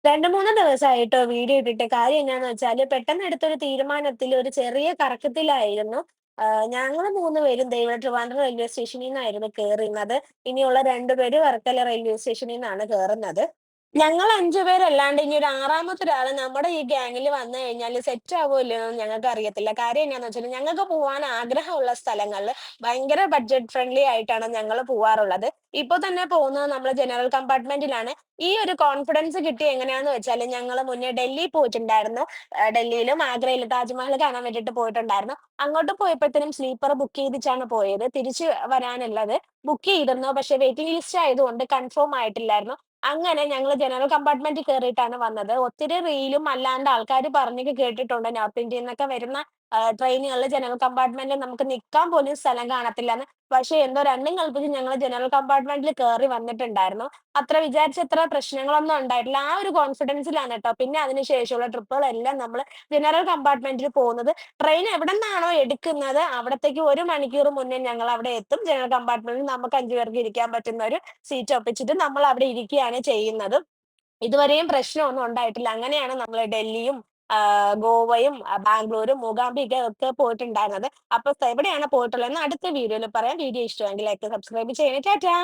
2, 3 ദിവസായിട്ട് വീഡിയോ ഇട്ടിട്ട്. കാര്യം എന്നാന്ന് വെച്ചാല്, പെട്ടെന്ന് എടുത്തൊരു തീരുമാനത്തില് ഒരു ചെറിയ കറക്കത്തിലായിരുന്നു. ഞങ്ങള് 3 പേരും ട്രിവാൻഡ്രം റെയിൽവേ സ്റ്റേഷനീന്നായിരുന്നു കേറുന്നത്. ഇനിയുള്ള 2 പേര് വർക്കല റെയിൽവേ സ്റ്റേഷനീന്നാണ് കേറുന്നത്. ഞങ്ങൾ 5 പേരല്ലാണ്ട് ഇനി ഒരു ആറാമത്തെ ഒരാള് നമ്മുടെ ഈ ഗ്യാങ്ങില് വന്നു കഴിഞ്ഞാല് സെറ്റ് ആവോ ഇല്ലയോന്നൊന്നും ഞങ്ങൾക്കറിയത്തില്ല. കാര്യം എന്നാന്ന് വെച്ചാല്, ഞങ്ങൾക്ക് പോവാൻ ആഗ്രഹമുള്ള സ്ഥലങ്ങളില് ഭയങ്കര ബഡ്ജറ്റ് ഫ്രണ്ട്ലി ആയിട്ടാണ് ഞങ്ങള് പോവാറുള്ളത്. ഇപ്പൊ തന്നെ പോകുന്നത് നമ്മള് ജനറൽ കമ്പാർട്ട്മെന്റിലാണ്. ഈ ഒരു കോൺഫിഡൻസ് കിട്ടിയത് എങ്ങനെയാന്ന് വെച്ചാല്, ഞങ്ങള് മുന്നേ ഡൽഹി പോയിട്ടുണ്ടായിരുന്നു. ഡൽഹിയിലും ആഗ്രയിലും താജ്മഹൽ കാണാൻ വേണ്ടിയിട്ട് പോയിട്ടുണ്ടായിരുന്നു. അങ്ങോട്ട് പോയപ്പോഴത്തേനും സ്ലീപ്പർ ബുക്ക് ചെയ്തിട്ടാണ് പോയത്. തിരിച്ച് വരാനുള്ളത് ബുക്ക് ചെയ്തിരുന്നു. പക്ഷേ വെയിറ്റിംഗ് ലിസ്റ്റ് ആയതുകൊണ്ട് കൺഫേം ആയിട്ടില്ലായിരുന്നു. അങ്ങനെ ഞങ്ങള് ജനറൽ കമ്പാർട്ട്മെന്റിൽ കേറിയിട്ടാണ് വന്നത്. ഒത്തിരി റീലും അല്ലാണ്ട് ആൾക്കാര് പറഞ്ഞൊക്കെ കേട്ടിട്ടുണ്ട്. നോർത്ത് ഇന്ത്യന്നൊക്കെ വരുന്ന ട്രെയിനുകളില് ജനറൽ കമ്പാർട്ട്മെന്റിൽ നമുക്ക് നിക്കാൻ പോലും സ്ഥലം കാണത്തില്ലാന്ന്. പക്ഷേ എന്തോ രണ്ടും കൽപ്പിച്ച് ഞങ്ങള് ജനറൽ കമ്പാർട്ട്മെന്റിൽ കേറി വന്നിട്ടുണ്ടായിരുന്നു. വിചാരിച്ചത്ര പ്രശ്നങ്ങളൊന്നും ഉണ്ടായിട്ടില്ല. ആ ഒരു കോൺഫിഡൻസിലാണ് ട്ടോ. പിന്നെ അതിന് ശേഷമുള്ള ട്രിപ്പുകളെല്ലാം നമ്മള് ജനറൽ കമ്പാർട്ട്മെന്റിൽ പോകുന്നത്. ട്രെയിൻ എവിടെന്നാണോ എടുക്കുന്നത് അവിടത്തേക്ക് 1 മണിക്കൂർ മുന്നേ ഞങ്ങൾ അവിടെ എത്തും. ജനറൽ കമ്പാർട്ട്മെന്റിൽ നമുക്ക് 5 പേർക്ക് ഇരിക്കാൻ പറ്റുന്ന ഒരു സീറ്റ് ഒപ്പിച്ചിട്ട് നമ്മൾ അവിടെ ഇരിക്കുകയാണ് ചെയ്യുന്നത്. ഇതുവരെയും പ്രശ്നമൊന്നും ഉണ്ടായിട്ടില്ല. അങ്ങനെയാണ് നമ്മള് ഡൽഹിയും, ഗോവയും, ബാംഗ്ലൂരും, മൂകാംബിക ഒക്കെ പോയിട്ടുണ്ടായിരുന്നത്. അപ്പൊ എവിടെയാണ് പോയിട്ടുള്ളതെന്ന് അടുത്ത വീഡിയോയിൽ പറയാം. വീഡിയോ ഇഷ്ടമെങ്കിൽ ലൈക്ക്, സബ്സ്ക്രൈബ് ചെയ്യണേ. ടാറ്റാ.